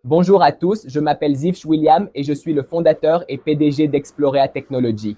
Bonjour à tous, je m'appelle Ziv William et je suis le fondateur et PDG d'Explorea Technology.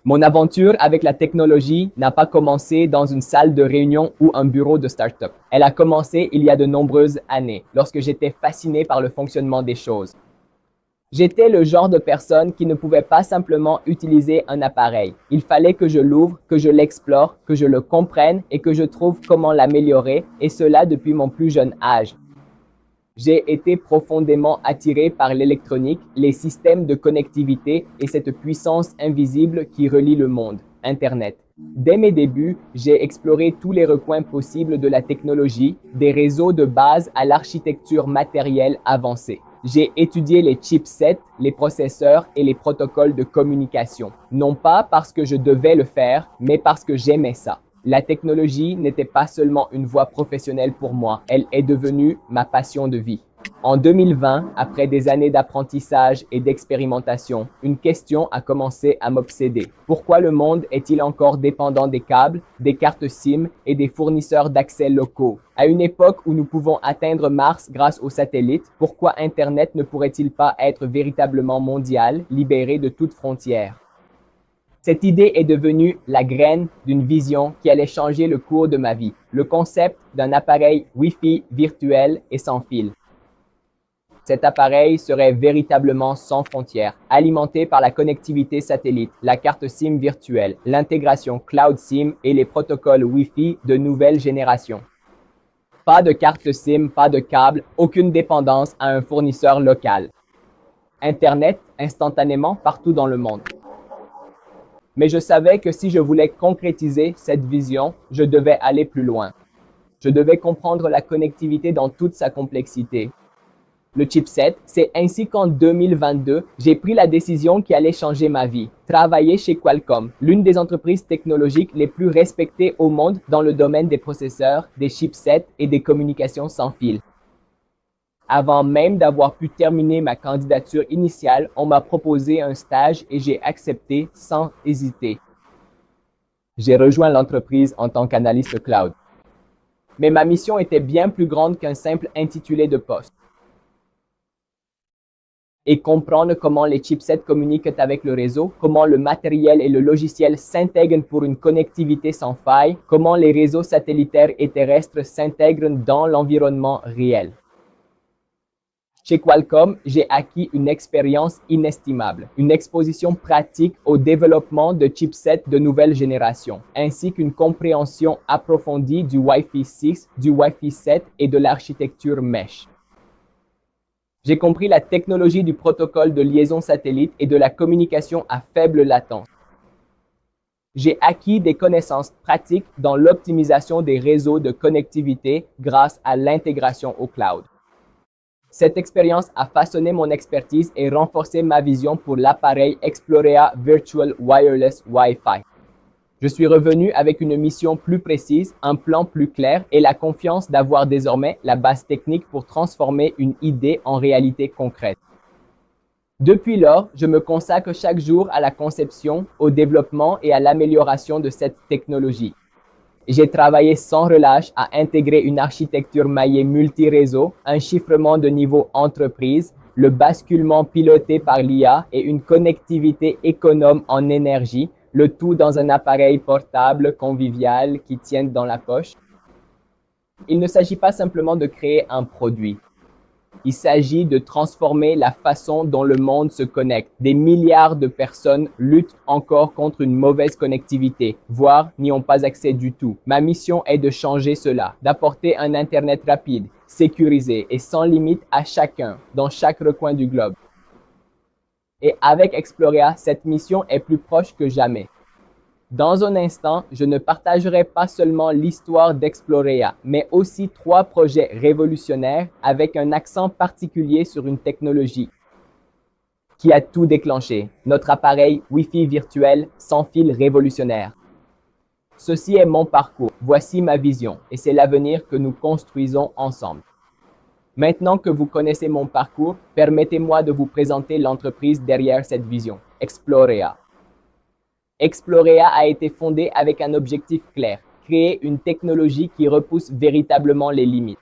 Mon aventure avec la technologie n'a pas commencé dans une salle de réunion ou un bureau de start-up. Elle a commencé il y a de nombreuses années, lorsque j'étais fasciné par le fonctionnement des choses. J'étais le genre de personne qui ne pouvait pas simplement utiliser un appareil. Il fallait que je l'ouvre, que je l'explore, que je le comprenne et que je trouve comment l'améliorer, et cela depuis mon plus jeune âge. J'ai été profondément attiré par l'électronique, les systèmes de connectivité et cette puissance invisible qui relie le monde, Internet. Dès mes débuts, j'ai exploré tous les recoins possibles de la technologie, des réseaux de base à l'architecture matérielle avancée. J'ai étudié les chipsets, les processeurs et les protocoles de communication. Non pas parce que je devais le faire, mais parce que j'aimais ça. La technologie n'était pas seulement une voie professionnelle pour moi, elle est devenue ma passion de vie. En 2020, après des années d'apprentissage et d'expérimentation, une question a commencé à m'obséder. Pourquoi le monde est-il encore dépendant des câbles, des cartes SIM et des fournisseurs d'accès locaux? À une époque où nous pouvons atteindre Mars grâce aux satellites, pourquoi Internet ne pourrait-il pas être véritablement mondial, libéré de toute frontière? Cette idée est devenue la graine d'une vision qui allait changer le cours de ma vie, le concept d'un appareil Wi-Fi virtuel et sans fil. Cet appareil serait véritablement sans frontières, alimenté par la connectivité satellite, la carte SIM virtuelle, l'intégration Cloud SIM et les protocoles Wi-Fi de nouvelle génération. Pas de carte SIM, pas de câble, aucune dépendance à un fournisseur local. Internet instantanément partout dans le monde. Mais je savais que si je voulais concrétiser cette vision, je devais aller plus loin. Je devais comprendre la connectivité dans toute sa complexité. Le chipset, c'est ainsi qu'en 2022, j'ai pris la décision qui allait changer ma vie. Travailler chez Qualcomm, l'une des entreprises technologiques les plus respectées au monde dans le domaine des processeurs, des chipsets et des communications sans fil. Avant même d'avoir pu terminer ma candidature initiale, on m'a proposé un stage et j'ai accepté sans hésiter. J'ai rejoint l'entreprise en tant qu'analyste cloud. Mais ma mission était bien plus grande qu'un simple intitulé de poste. Et comprendre comment les chipsets communiquent avec le réseau, comment le matériel et le logiciel s'intègrent pour une connectivité sans faille, comment les réseaux satellitaires et terrestres s'intègrent dans l'environnement réel. Chez Qualcomm, j'ai acquis une expérience inestimable, une exposition pratique au développement de chipsets de nouvelle génération, ainsi qu'une compréhension approfondie du Wi-Fi 6, du Wi-Fi 7 et de l'architecture Mesh. J'ai compris la technologie du protocole de liaison satellite et de la communication à faible latence. J'ai acquis des connaissances pratiques dans l'optimisation des réseaux de connectivité grâce à l'intégration au cloud. Cette expérience a façonné mon expertise et renforcé ma vision pour l'appareil Explorea Virtual Wireless Wi-Fi. Je suis revenu avec une mission plus précise, un plan plus clair et la confiance d'avoir désormais la base technique pour transformer une idée en réalité concrète. Depuis lors, je me consacre chaque jour à la conception, au développement et à l'amélioration de cette technologie. J'ai travaillé sans relâche à intégrer une architecture maillée multi-réseau, un chiffrement de niveau entreprise, le basculement piloté par l'IA et une connectivité économe en énergie, le tout dans un appareil portable, convivial, qui tienne dans la poche. Il ne s'agit pas simplement de créer un produit. Il s'agit de transformer la façon dont le monde se connecte. Des milliards de personnes luttent encore contre une mauvaise connectivité, voire n'y ont pas accès du tout. Ma mission est de changer cela, d'apporter un Internet rapide, sécurisé et sans limite à chacun, dans chaque recoin du globe. Et avec Explorea, cette mission est plus proche que jamais. Dans un instant, je ne partagerai pas seulement l'histoire d'Explorea, mais aussi 3 projets révolutionnaires avec un accent particulier sur une technologie qui a tout déclenché, notre appareil Wi-Fi virtuel sans fil révolutionnaire. Ceci est mon parcours, voici ma vision, et c'est l'avenir que nous construisons ensemble. Maintenant que vous connaissez mon parcours, permettez-moi de vous présenter l'entreprise derrière cette vision, Explorea. Explorea a été fondée avec un objectif clair, créer une technologie qui repousse véritablement les limites.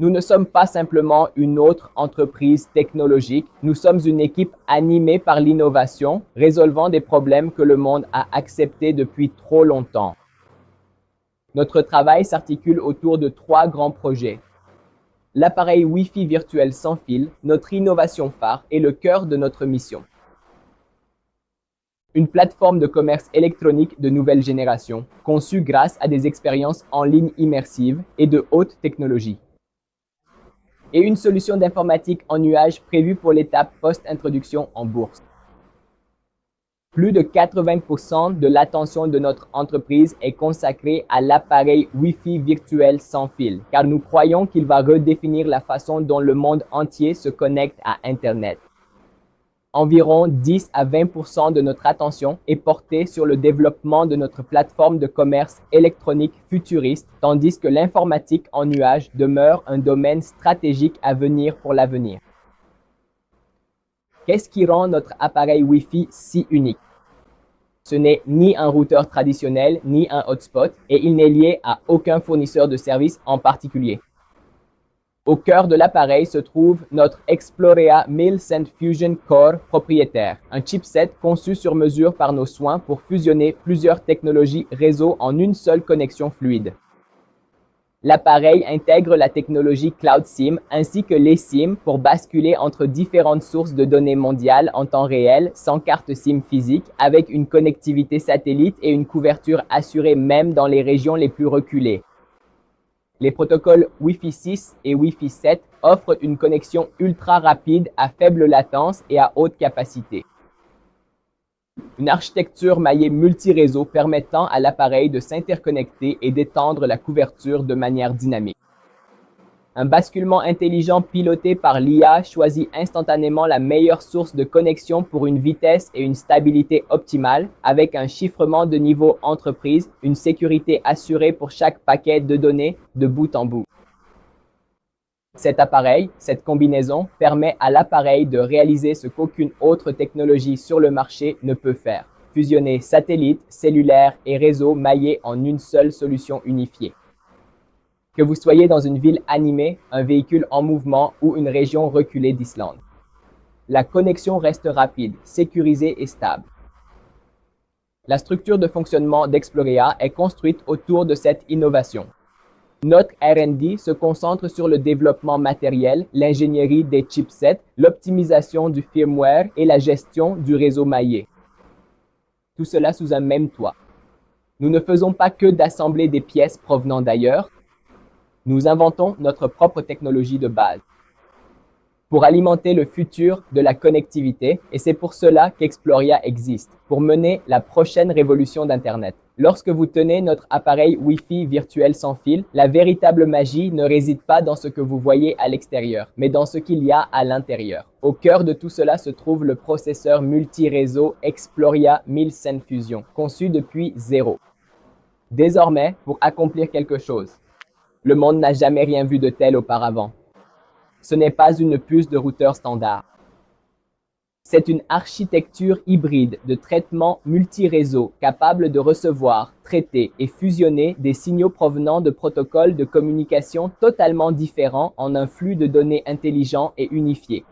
Nous ne sommes pas simplement une autre entreprise technologique, nous sommes une équipe animée par l'innovation, résolvant des problèmes que le monde a acceptés depuis trop longtemps. Notre travail s'articule autour de 3 grands projets. L'appareil Wi-Fi virtuel sans fil, notre innovation phare et le cœur de notre mission. Une plateforme de commerce électronique de nouvelle génération, conçue grâce à des expériences en ligne immersives et de haute technologie. Et une solution d'informatique en nuage prévue pour l'étape post-introduction en bourse. Plus de 80% de l'attention de notre entreprise est consacrée à l'appareil Wi-Fi virtuel sans fil, car nous croyons qu'il va redéfinir la façon dont le monde entier se connecte à Internet. Environ 10 à 20% de notre attention est portée sur le développement de notre plateforme de commerce électronique futuriste, tandis que l'informatique en nuage demeure un domaine stratégique à venir pour l'avenir. Qu'est-ce qui rend notre appareil Wi-Fi si unique? Ce n'est ni un routeur traditionnel, ni un hotspot, et il n'est lié à aucun fournisseur de services en particulier. Au cœur de l'appareil se trouve notre Explorea 1000 Fusion Core propriétaire, un chipset conçu sur mesure par nos soins pour fusionner plusieurs technologies réseau en une seule connexion fluide. L'appareil intègre la technologie Cloud SIM ainsi que l'eSIM pour basculer entre différentes sources de données mondiales en temps réel sans carte SIM physique, avec une connectivité satellite et une couverture assurée même dans les régions les plus reculées. Les protocoles Wi-Fi 6 et Wi-Fi 7 offrent une connexion ultra rapide à faible latence et à haute capacité. Une architecture maillée multi-réseau permettant à l'appareil de s'interconnecter et d'étendre la couverture de manière dynamique. Un basculement intelligent piloté par l'IA choisit instantanément la meilleure source de connexion pour une vitesse et une stabilité optimale, avec un chiffrement de niveau entreprise, une sécurité assurée pour chaque paquet de données de bout en bout. Cet appareil, cette combinaison, permet à l'appareil de réaliser ce qu'aucune autre technologie sur le marché ne peut faire: fusionner satellites, cellulaires et réseaux maillés en une seule solution unifiée. Que vous soyez dans une ville animée, un véhicule en mouvement ou une région reculée d'Islande, la connexion reste rapide, sécurisée et stable. La structure de fonctionnement d'Explorea est construite autour de cette innovation. Notre R&D se concentre sur le développement matériel, l'ingénierie des chipsets, l'optimisation du firmware et la gestion du réseau maillé. Tout cela sous un même toit. Nous ne faisons pas que d'assembler des pièces provenant d'ailleurs. Nous inventons notre propre technologie de base pour alimenter le futur de la connectivité, et c'est pour cela qu'Explorea existe, pour mener la prochaine révolution d'Internet. Lorsque vous tenez notre appareil Wi-Fi virtuel sans fil, la véritable magie ne réside pas dans ce que vous voyez à l'extérieur, mais dans ce qu'il y a à l'intérieur. Au cœur de tout cela se trouve le processeur multi-réseau Explorea 1000 Fusion, conçu depuis zéro. Désormais, pour accomplir quelque chose, le monde n'a jamais rien vu de tel auparavant. Ce n'est pas une puce de routeur standard. C'est une architecture hybride de traitement multi-réseau capable de recevoir, traiter et fusionner des signaux provenant de protocoles de communication totalement différents en un flux de données intelligent et unifié.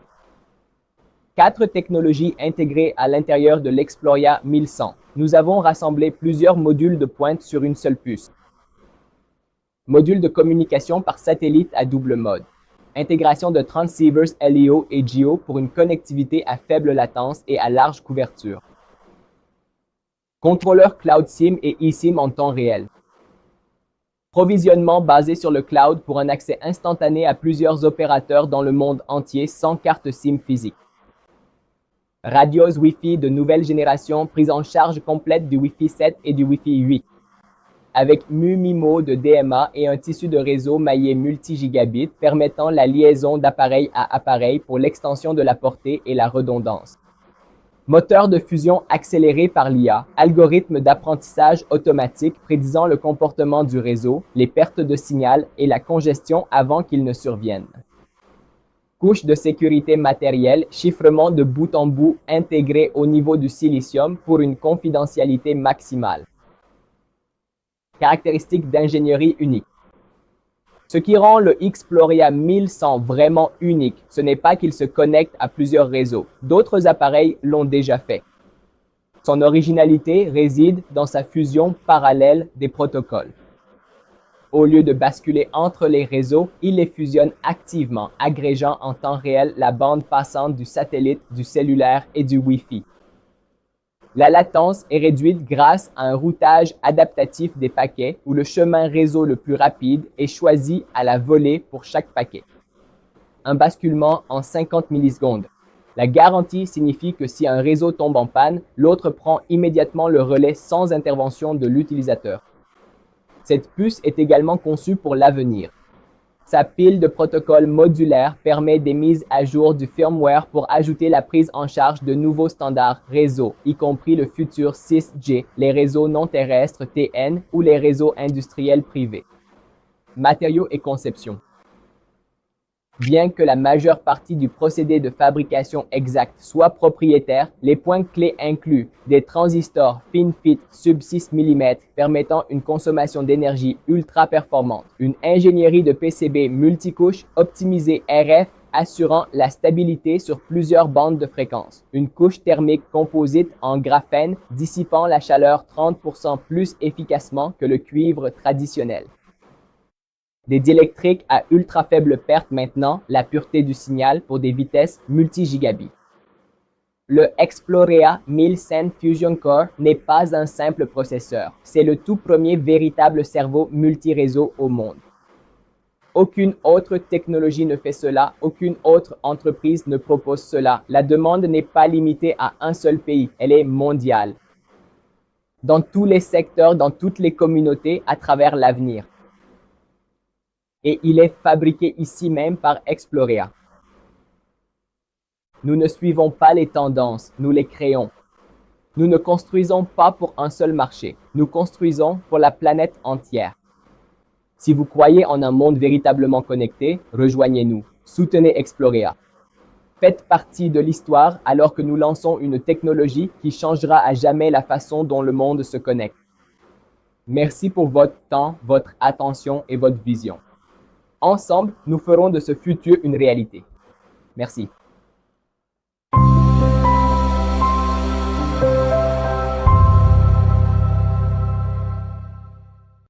4 technologies intégrées à l'intérieur de l'Explorea 1100. Nous avons rassemblé plusieurs modules de pointe sur une seule puce. Module de communication par satellite à double mode. Intégration de transceivers LEO et GEO pour une connectivité à faible latence et à large couverture. Contrôleur Cloud SIM et eSIM en temps réel. Provisionnement basé sur le cloud pour un accès instantané à plusieurs opérateurs dans le monde entier sans carte SIM physique. Radios Wi-Fi de nouvelle génération, prise en charge complète du Wi-Fi 7 et du Wi-Fi 8. Avec MU-MIMO de DMA et un tissu de réseau maillé multi-gigabit permettant la liaison d'appareil à appareil pour l'extension de la portée et la redondance. Moteur de fusion accéléré par l'IA, algorithme d'apprentissage automatique prédisant le comportement du réseau, les pertes de signal et la congestion avant qu'ils ne surviennent. Couche de sécurité matérielle, chiffrement de bout en bout intégré au niveau du silicium pour une confidentialité maximale. Caractéristiques d'ingénierie unique. Ce qui rend le Xploria 1100 vraiment unique, ce n'est pas qu'il se connecte à plusieurs réseaux. D'autres appareils l'ont déjà fait. Son originalité réside dans sa fusion parallèle des protocoles. Au lieu de basculer entre les réseaux, il les fusionne activement, agrégeant en temps réel la bande passante du satellite, du cellulaire et du Wi-Fi. La latence est réduite grâce à un routage adaptatif des paquets où le chemin réseau le plus rapide est choisi à la volée pour chaque paquet. Un basculement en 50 millisecondes. La garantie signifie que si un réseau tombe en panne, l'autre prend immédiatement le relais sans intervention de l'utilisateur. Cette puce est également conçue pour l'avenir. Sa pile de protocoles modulaires permet des mises à jour du firmware pour ajouter la prise en charge de nouveaux standards réseau, y compris le futur 6G, les réseaux non terrestres TN ou les réseaux industriels privés. Matériaux et conception. Bien que la majeure partie du procédé de fabrication exact soit propriétaire, les points clés incluent des transistors FinFET sub 6 mm permettant une consommation d'énergie ultra performante, une ingénierie de PCB multicouche optimisée RF assurant la stabilité sur plusieurs bandes de fréquences, une couche thermique composite en graphène dissipant la chaleur 30% plus efficacement que le cuivre traditionnel. Des diélectriques à ultra faible perte maintenant, la pureté du signal pour des vitesses multi-gigabits. Le Xploria 1100 Fusion Core n'est pas un simple processeur, c'est le tout premier véritable cerveau multi-réseau au monde. Aucune autre technologie ne fait cela, aucune autre entreprise ne propose cela. La demande n'est pas limitée à un seul pays, elle est mondiale. Dans tous les secteurs, dans toutes les communautés, à travers l'avenir. Et il est fabriqué ici même par Xploria. Nous ne suivons pas les tendances, nous les créons. Nous ne construisons pas pour un seul marché, nous construisons pour la planète entière. Si vous croyez en un monde véritablement connecté, rejoignez-nous, soutenez Xploria. Faites partie de l'histoire alors que nous lançons une technologie qui changera à jamais la façon dont le monde se connecte. Merci pour votre temps, votre attention et votre vision. Ensemble, nous ferons de ce futur une réalité. Merci.